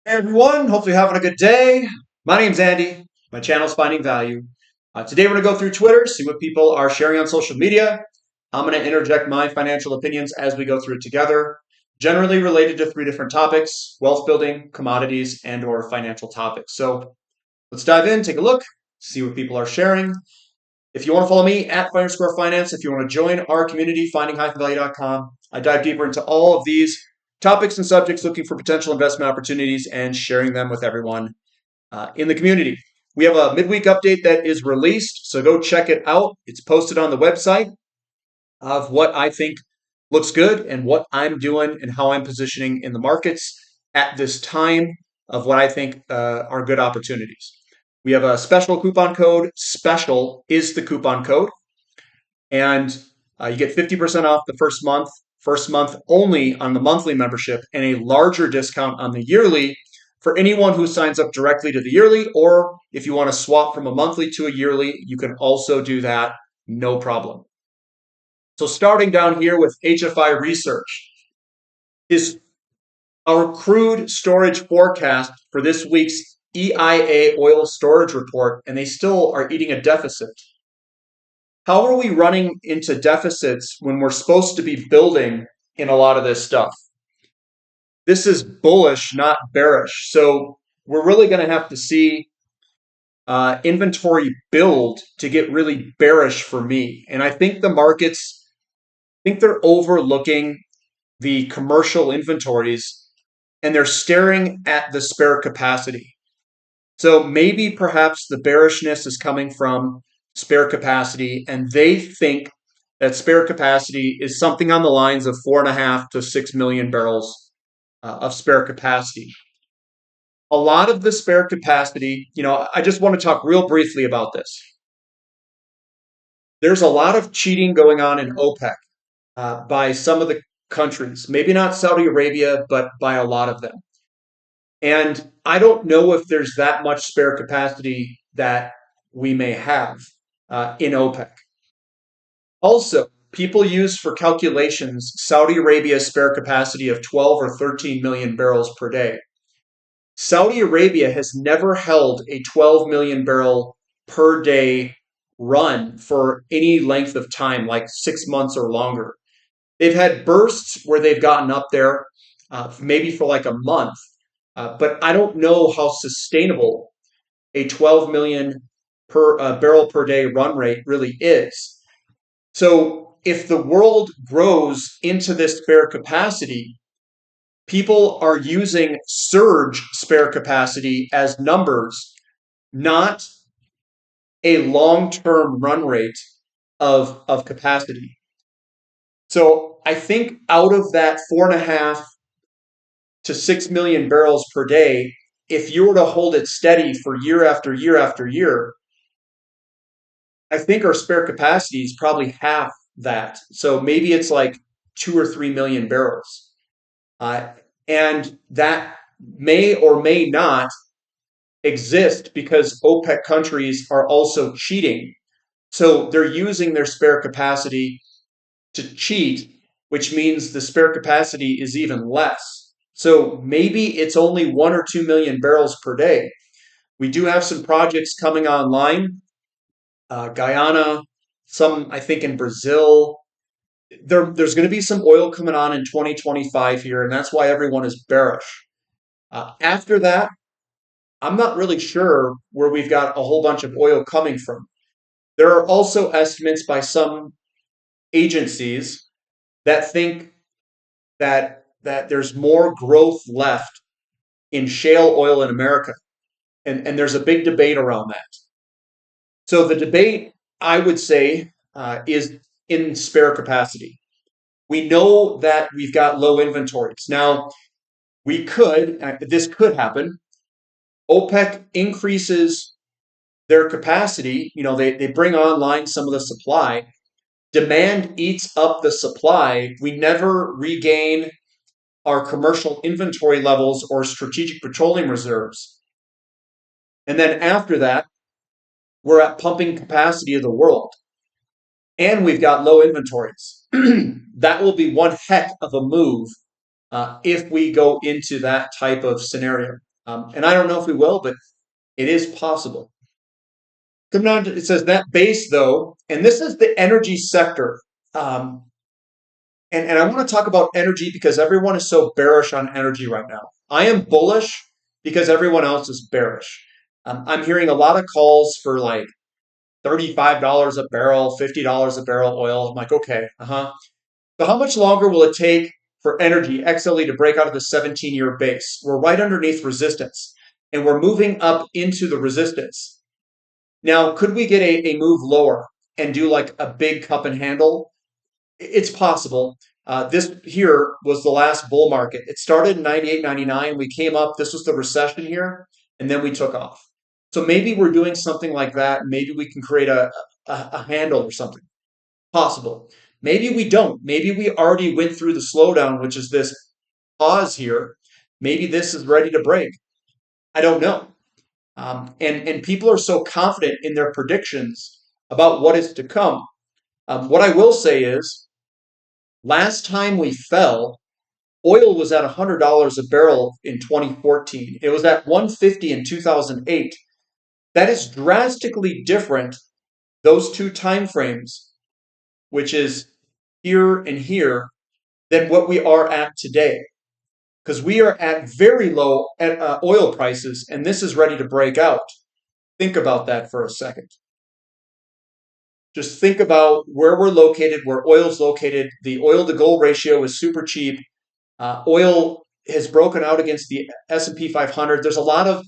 Hey everyone, hopefully you're having a good day. My name's Andy. My channel's Finding Value. Today we're going to go through Twitter, see what people are sharing on social media. I'm going to interject my financial opinions as we go through it together, generally related to three different topics: wealth building, commodities, and or financial topics. So let's dive in, take a look, see what people are sharing. If you want to follow me at _finance, if you want to join our community, finding-value.com, I dive deeper into all of these topics and subjects, looking for potential investment opportunities and sharing them with everyone in the community. We have a midweek update that is released, so go check it out. It's posted on the website of what I think looks good and what I'm doing and how I'm positioning in the markets at this time of what I think are good opportunities. We have a special coupon code. Special is the coupon code. And you get 50% off the first month only on the monthly membership, and a larger discount on the yearly for anyone who signs up directly to the yearly. Or if you want to swap from a monthly to a yearly, you can also do that, no problem. So starting down here with HFI Research, is our crude storage forecast for this week's EIA oil storage report, and they still are eating a deficit. How are we running into deficits when we're supposed to be building in a lot of this stuff? This is bullish, not bearish. So we're really going to have to see inventory build to get really bearish for me. And I think the markets, I think they're overlooking the commercial inventories and they're staring at the spare capacity. So maybe perhaps the bearishness is coming from spare capacity, and they think that spare capacity is something on the lines of 4.5 to 6 million barrels of spare capacity. A lot of the spare capacity, I just want to talk real briefly about this. There's a lot of cheating going on in OPEC by some of the countries, maybe not Saudi Arabia, but by a lot of them. And I don't know if there's that much spare capacity that we may have in OPEC. Also, people use for calculations Saudi Arabia's spare capacity of 12 or 13 million barrels per day. Saudi Arabia has never held a 12 million barrel per day run for any length of time, like 6 months or longer. They've had bursts where they've gotten up there, maybe for like a month, but I don't know how sustainable a 12 million barrel per day run rate really is. So if the world grows into this spare capacity, people are using surge spare capacity as numbers, not a long-term run rate of capacity. So I think out of that 4.5 to 6 million barrels per day, if you were to hold it steady for year after year after year, I think our spare capacity is probably half that. So maybe it's like 2 or 3 million barrels. And that may or may not exist because OPEC countries are also cheating. So they're using their spare capacity to cheat, which means the spare capacity is even less. So maybe it's only 1 or 2 million barrels per day. We do have some projects coming online. Guyana, some I think in Brazil. There's going to be some oil coming on in 2025 here, and that's why everyone is bearish. After that, I'm not really sure where we've got a whole bunch of oil coming from. There are also estimates by some agencies that think that there's more growth left in shale oil in America, and there's a big debate around that. So the debate, I would say, is in spare capacity. We know that we've got low inventories. Now, this could happen. OPEC increases their capacity. They bring online some of the supply. Demand eats up the supply. We never regain our commercial inventory levels or strategic petroleum reserves. And then after that, we're at pumping capacity of the world. And we've got low inventories. That will be one heck of a move if we go into that type of scenario. And I don't know if we will, but it is possible. Coming on, it says that base though, and this is the energy sector. Um, and I want to talk about energy because everyone is so bearish on energy right now. I am bullish because everyone else is bearish. I'm hearing a lot of calls for like $35 a barrel, $50 a barrel oil. I'm like, okay, So how much longer will it take for energy, XLE, to break out of the 17-year base? We're right underneath resistance, and we're moving up into the resistance. Now, could we get a move lower and do like a big cup and handle? It's possible. This here was the last bull market. It started in 98, 99. We came up. This was the recession here, and then we took off. So maybe we're doing something like that. Maybe we can create a handle or something. Possible. Maybe we don't. Maybe we already went through the slowdown, which is this pause here. Maybe this is ready to break. I don't know. And people are so confident in their predictions about what is to come. What I will say is, last time we fell, oil was at $100 a barrel in 2014. It was at 150 in 2008. That is drastically different. Those two time frames, which is here and here, than what we are at today. Because we are at very low oil prices, and this is ready to break out. Think about that for a second. Just think about where we're located, where oil's located. The oil to gold ratio is super cheap. Oil has broken out against the S&P 500. There's a lot of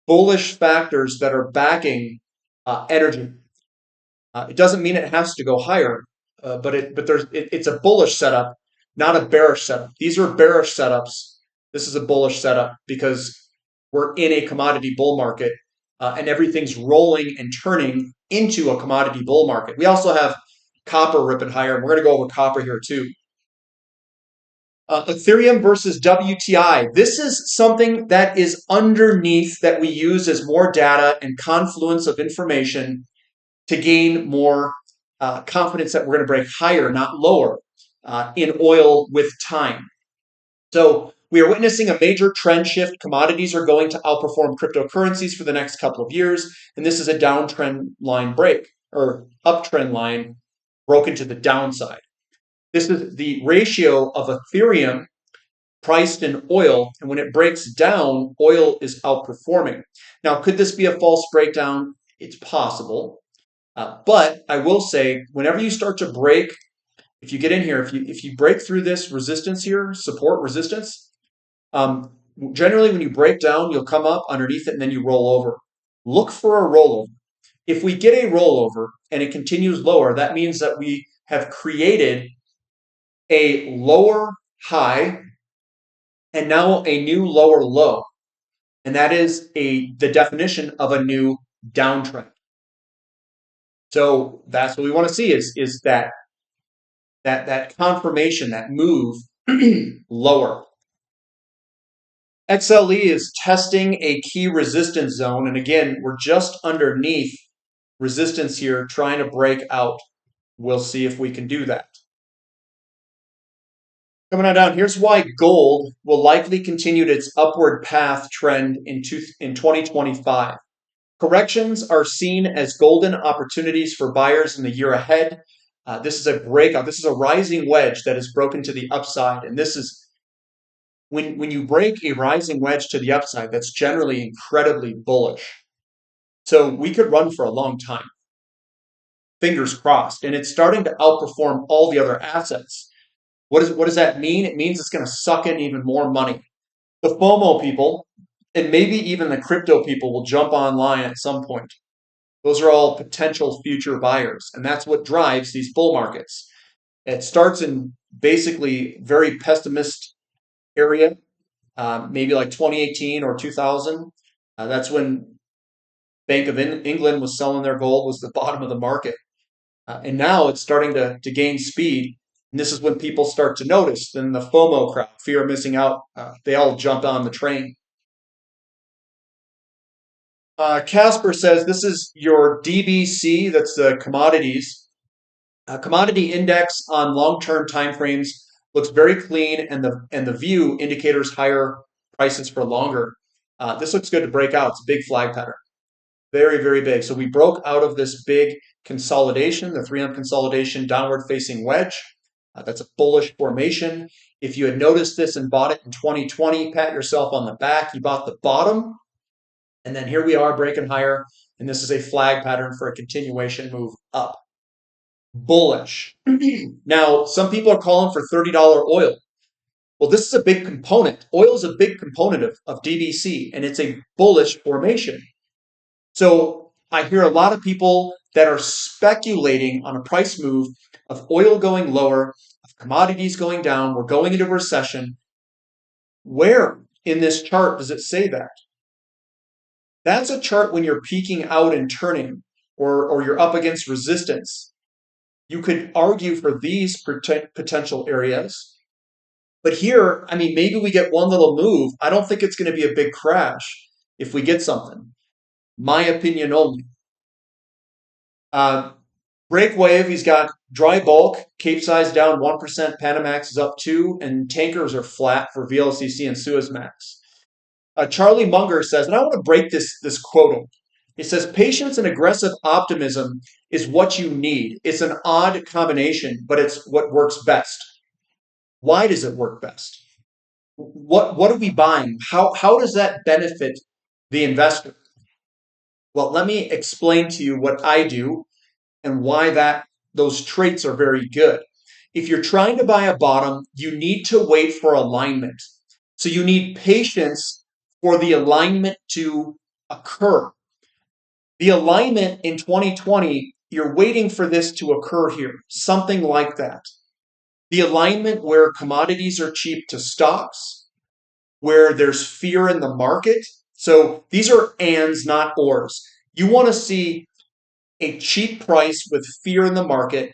bullish factors that are backing energy. It doesn't mean it has to go higher, it's a bullish setup, not a bearish setup. These are bearish setups. This is a bullish setup because we're in a commodity bull market, and everything's rolling and turning into a commodity bull market. We also have copper ripping higher, and we're going to go over copper here too. Ethereum versus WTI. This is something that is underneath that we use as more data and confluence of information to gain more confidence that we're going to break higher, not lower, in oil with time. So we are witnessing a major trend shift. Commodities are going to outperform cryptocurrencies for the next couple of years, and this is a downtrend line break, or uptrend line broken to the downside. This is the ratio of Ethereum priced in oil, and when it breaks down, oil is outperforming. Now, could this be a false breakdown? It's possible. But I will say, whenever you start to break, if you get in here, if you break through this resistance here, support resistance, generally when you break down, you'll come up underneath it and then you roll over. Look for a rollover. If we get a rollover and it continues lower, that means that we have created a lower high and now a new lower low. And that is the definition of a new downtrend. So that's what we want to see is that confirmation, that move lower. XLE is testing a key resistance zone. And again, we're just underneath resistance here, trying to break out. We'll see if we can do that. Coming on down, here's why gold will likely continue its upward path trend in 2025. Corrections are seen as golden opportunities for buyers in the year ahead. This is a breakout. This is a rising wedge that is broken to the upside. And this is when you break a rising wedge to the upside, that's generally incredibly bullish. So we could run for a long time. Fingers crossed. And it's starting to outperform all the other assets. What does that mean? It means it's going to suck in even more money. The FOMO people, and maybe even the crypto people, will jump online at some point. Those are all potential future buyers, and that's what drives these bull markets. It starts in basically very pessimist area, maybe like 2018 or 2000. That's when Bank of England was selling their gold, was the bottom of the market. And now it's starting to gain speed. And this is when people start to notice. Then the FOMO crowd, fear of missing out, they all jump on the train. Casper says this is your DBC, that's the commodities. Commodity index on long-term timeframes looks very clean, and the view indicators higher prices for longer. This looks good to break out. It's a big flag pattern. Very, very big. So we broke out of this big consolidation, the 3M consolidation, downward facing wedge. That's a bullish formation. If you had noticed this and bought it in 2020, pat yourself on the back. You bought the bottom. And then here we are breaking higher. And this is a flag pattern for a continuation move up. Bullish. Now, some people are calling for $30 oil. Well, this is a big component. Oil is a big component of DBC, and it's a bullish formation. So I hear a lot of people that are speculating on a price move of oil going lower, of commodities going down. We're going into a recession. Where in this chart does it say that? That's a chart when you're peaking out and turning, or you're up against resistance. You could argue for these potential areas. But here, I mean, maybe we get one little move. I don't think it's going to be a big crash if we get something. My opinion only. Break wave, he's got dry bulk, Capesize down 1%, Panamax is up 2%, and tankers are flat for VLCC and Suezmax. Charlie Munger says, and I want to break this quote. He says, patience and aggressive optimism is what you need. It's an odd combination, but it's what works best. Why does it work best? What are we buying? How does that benefit the investor? Well, let me explain to you what I do and why those traits are very good. If you're trying to buy a bottom, you need to wait for alignment. So you need patience for the alignment to occur. The alignment in 2020, you're waiting for this to occur here, something like that. The alignment where commodities are cheap to stocks, where there's fear in the market. So these are ands, not ors. You want to see a cheap price with fear in the market.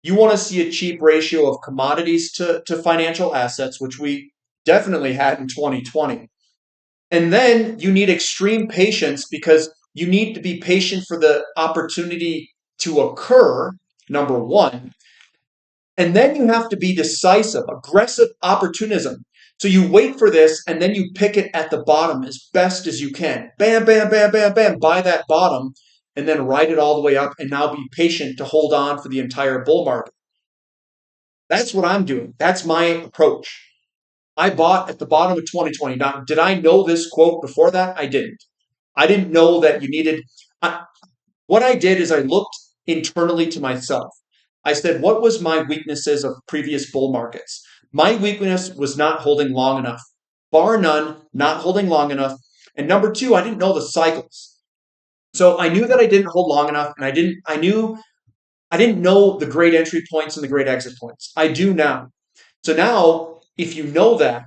You want to see a cheap ratio of commodities to financial assets, which we definitely had in 2020. And then you need extreme patience because you need to be patient for the opportunity to occur, number one. And then you have to be decisive, aggressive opportunism. So you wait for this and then you pick it at the bottom as best as you can. Bam, bam, bam, bam, bam, buy that bottom and then ride it all the way up and now be patient to hold on for the entire bull market. That's what I'm doing. That's my approach. I bought at the bottom of 2020. Now, did I know this quote before that? I didn't. I didn't know that you needed. What I did is I looked internally to myself. I said, what was my weaknesses of previous bull markets? My weakness was not holding long enough. Bar none, not holding long enough. And number two, I didn't know the cycles. So I knew that I didn't hold long enough, and I didn't know the great entry points and the great exit points. I do now. So now, if you know that,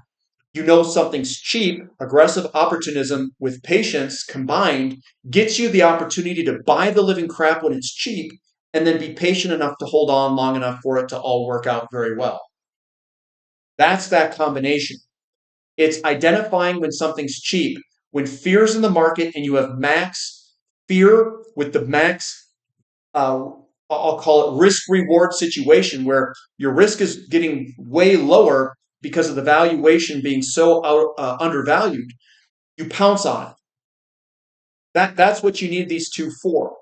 you know something's cheap, aggressive opportunism with patience combined gets you the opportunity to buy the living crap when it's cheap and then be patient enough to hold on long enough for it to all work out very well. That's that combination. It's identifying when something's cheap, when fear's in the market and you have max fear with the max, I'll call it risk reward situation where your risk is getting way lower because of the valuation being so undervalued. You pounce on it. That's what you need these two for.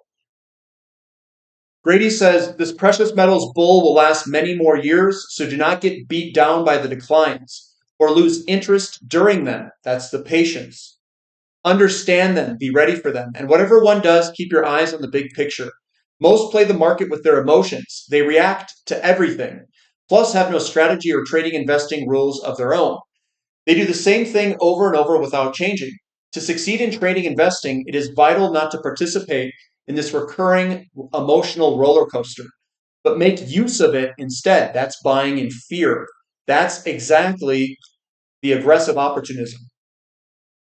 Grady says, this precious metals bull will last many more years, so do not get beat down by the declines or lose interest during them. That's the patience. Understand them, be ready for them. And whatever one does, keep your eyes on the big picture. Most play the market with their emotions. They react to everything, plus have no strategy or trading investing rules of their own. They do the same thing over and over without changing. To succeed in trading investing, it is vital not to participate in this recurring emotional roller coaster, but make use of it instead. That's buying in fear. That's exactly the aggressive opportunism.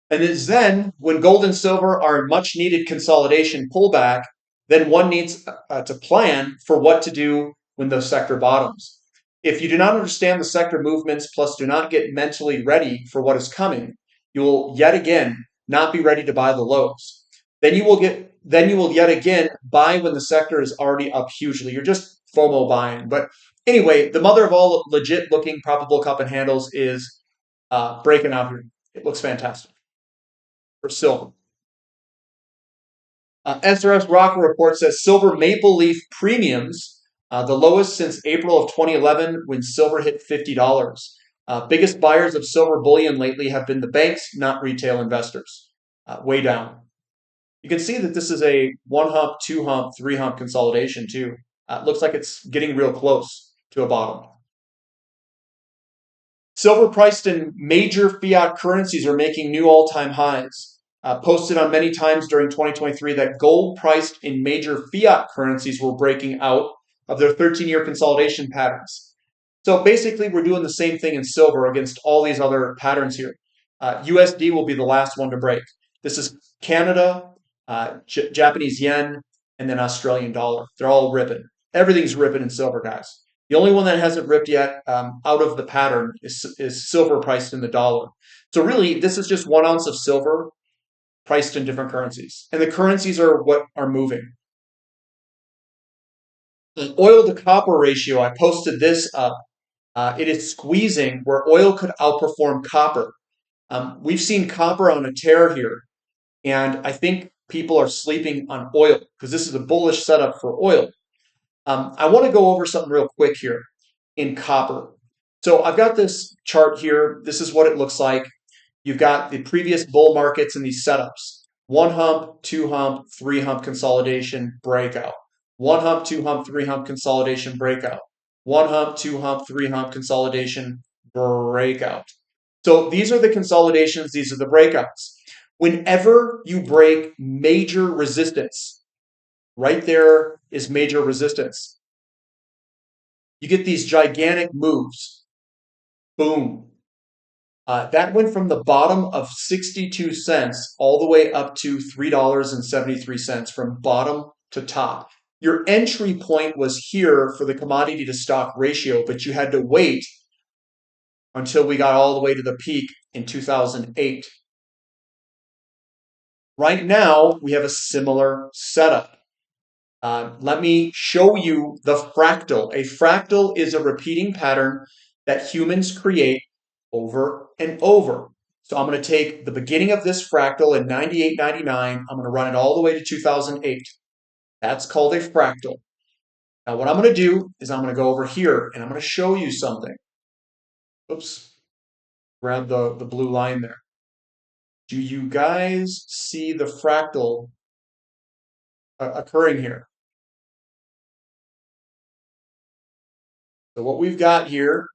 And it's then when gold and silver are in much needed consolidation pullback, then one needs to plan for what to do when the sector bottoms. If you do not understand the sector movements, plus do not get mentally ready for what is coming, you will yet again not be ready to buy the lows. Then you will yet again buy when the sector is already up hugely. You're just FOMO buying. But anyway, the mother of all legit looking probable cup and handles is breaking out here. It looks fantastic. for silver. SRS Rocker report says silver maple leaf premiums, the lowest since April of 2011 when silver hit $50. Biggest buyers of silver bullion lately have been the banks, not retail investors. Way down. You can see that this is a one hump, two hump, three hump consolidation too. Looks like it's getting real close to a bottom. Silver priced in major fiat currencies are making new all-time highs. Posted on many times during 2023 that gold priced in major fiat currencies were breaking out of their 13-year consolidation patterns. So basically, we're doing the same thing in silver against all these other patterns here. USD will be the last one to break. This is Canada, Japanese yen, and then Australian dollar. They're all ripping. Everything's ripping in silver, guys. The only one that hasn't ripped yet out of the pattern is silver priced in the dollar. So really, this is just 1 ounce of silver priced in different currencies. And the currencies are what are moving. The oil to copper ratio, I posted this up. It is squeezing where oil could outperform copper. We've seen copper on a tear here. And I think people are sleeping on oil because this is a bullish setup for oil. I want to go over something real quick here in copper. So I've got this chart here. This is what it looks like. You've got the previous bull markets and these setups. One hump, two hump, three hump consolidation, breakout. One hump, two hump, three hump consolidation, breakout. One hump, two hump, three hump consolidation, breakout. So these are the consolidations. These are the breakouts. Whenever you break major resistance, right there is major resistance. You get these gigantic moves. Boom. That went from the bottom of 62 cents all the way up to $3.73 from bottom to top. Your entry point was here for the commodity to stock ratio, but you had to wait until we got all the way to the peak in 2008. Right now, we have a similar setup. Let me show you the fractal. A fractal is a repeating pattern that humans create over and over. So I'm going to take the beginning of this fractal in 98.99. I'm going to run it all the way to 2008. That's called a fractal. Now what I'm going to do is I'm going to go over here and I'm going to show you something. Oops. Grab the blue line there. Do you guys see the fractal occurring here? So what we've got here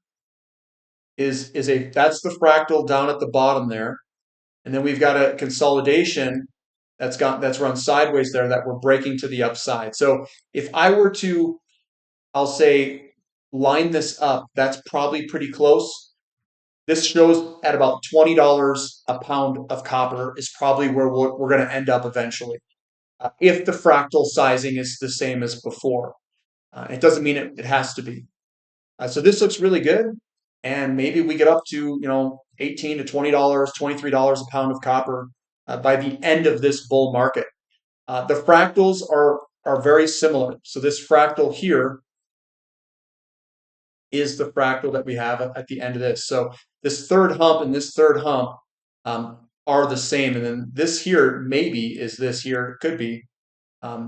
is that's the fractal down at the bottom there. And then we've got a consolidation that's run sideways there that we're breaking to the upside. So if I were to, I'll say, line this up, that's probably pretty close. This shows at about $20 a pound of copper is probably where we're going to end up eventually. If the fractal sizing is the same as before. It doesn't mean it has to be. So this looks really good. And maybe we get up to, $18 to $20, $23 a pound of copper by the end of this bull market. The fractals are very similar. So this fractal here is the fractal that we have at the end of this. So this third hump and this third hump are the same. And then this here maybe is this here. It could be,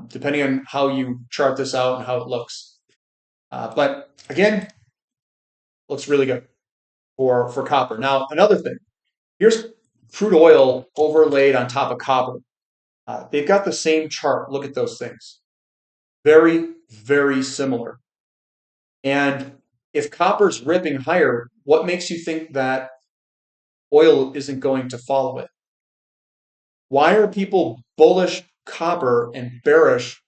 depending on how you chart this out and how it looks. But again, looks really good for copper. Now, another thing, here's crude oil overlaid on top of copper. They've got the same chart. Look at those things. Very, very similar. And if copper's ripping higher, what makes you think that oil isn't going to follow it? Why are people bullish copper and bearish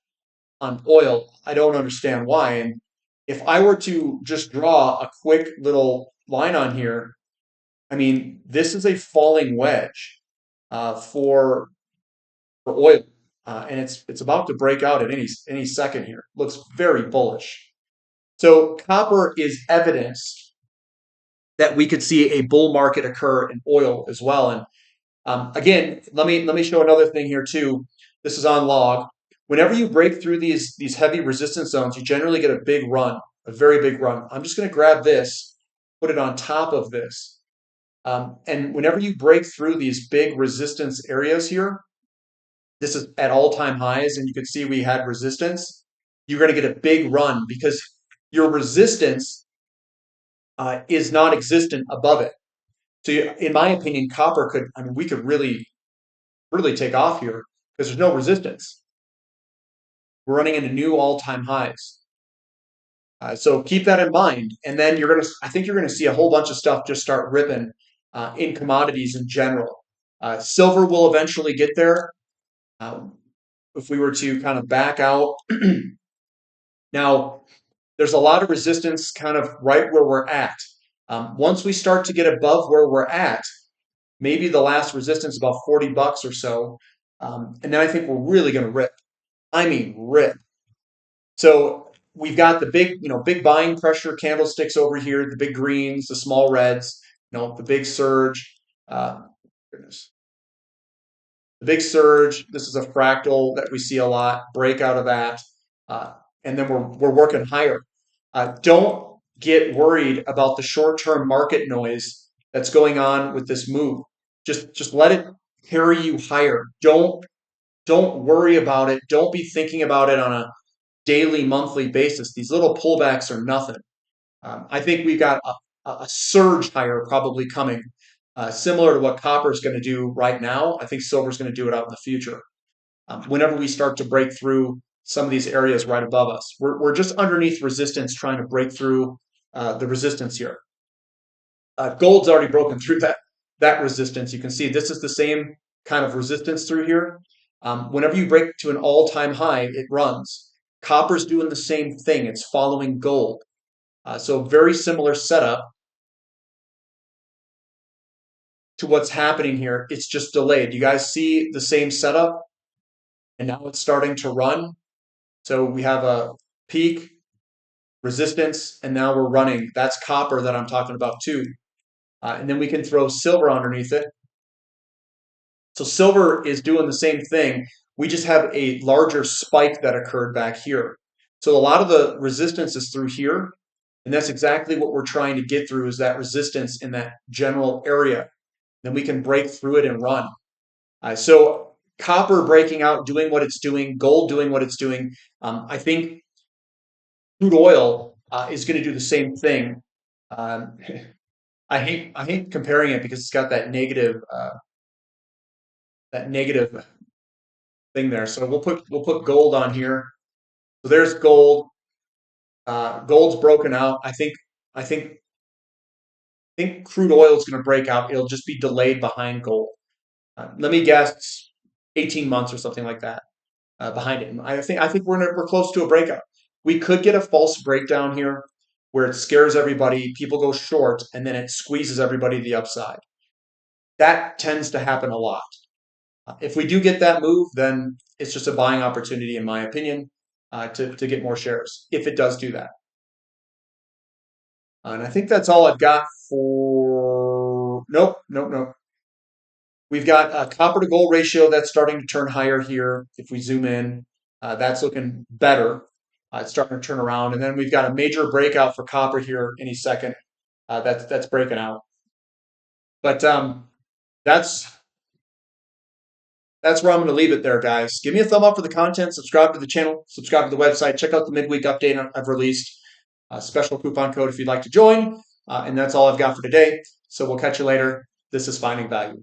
on oil? I don't understand why. And if I were to just draw a quick little line on here, I mean, this is a falling wedge for oil, and it's about to break out at any second here. Looks very bullish. So copper is evidence that we could see a bull market occur in oil as well. And again, let me show another thing here too. This is on log. Whenever you break through these heavy resistance zones, you generally get a big run, a very big run. I'm just going to grab this, put it on top of this. And whenever you break through these big resistance areas here, this is at all-time highs, and you can see we had resistance. You're going to get a big run because your resistance is non-existent above it. So, in my opinion, copper could. I mean, we could really take off here because there's no resistance. We're running into new all-time highs. So keep that in mind, and then I think you're gonna see a whole bunch of stuff just start ripping in commodities in general. Silver will eventually get there. Um, if we were to kind of back out, now there's a lot of resistance kind of right where we're at. Once we start to get above where we're at, maybe the last resistance about $40 or so, and then I think we're really going to rip. I mean, rip. So we've got the big buying pressure candlesticks over here, the big greens, the small reds, the big surge. Goodness. The big surge, this is a fractal that we see a lot, break out of that. Uh, and then we're working higher. Don't get worried about the short-term market noise that's going on with this move. Just let it carry you higher. Don't worry about it. Don't be thinking about it on a daily, monthly basis. These little pullbacks are nothing. I think we've got a surge higher probably coming, similar to what copper is going to do right now. I think silver is going to do it out in the future. Whenever we start to break through some of these areas right above us, we're just underneath resistance, trying to break through the resistance here. Gold's already broken through that resistance. You can see this is the same kind of resistance through here. Whenever you break to an all-time high, it runs. Copper's doing the same thing. It's following gold. So very similar setup to what's happening here. It's just delayed. You guys see the same setup? And now it's starting to run. So we have a peak, resistance, and now we're running. That's copper that I'm talking about too. And then we can throw silver underneath it. So silver is doing the same thing. We just have a larger spike that occurred back here. So a lot of the resistance is through here. And that's exactly what we're trying to get through, is that resistance in that general area. Then we can break through it and run. So copper breaking out, doing what it's doing, gold doing what it's doing. I think crude oil is going to do the same thing. Um, I hate comparing it because it's got that negative thing there. So we'll put gold on here. So there's gold. Gold's broken out. I think crude oil is going to break out. It'll just be delayed behind gold. Let me guess, 18 months or something like that behind it. I think we're close to a breakout. We could get a false breakdown here where it scares everybody, people go short, and then it squeezes everybody to the upside. That tends to happen a lot. If we do get that move, then it's just a buying opportunity, in my opinion, to get more shares, if it does do that. And I think that's all I've got for... Nope. We've got a copper to gold ratio that's starting to turn higher here. If we zoom in, that's looking better. It's starting to turn around. And then we've got a major breakout for copper here any second. That's breaking out. But that's where I'm going to leave it there, guys. Give me a thumb up for the content. Subscribe to the channel. Subscribe to the website. Check out the midweek update I've released. Special coupon code if you'd like to join. And that's all I've got for today. So we'll catch you later. This is Finding Value.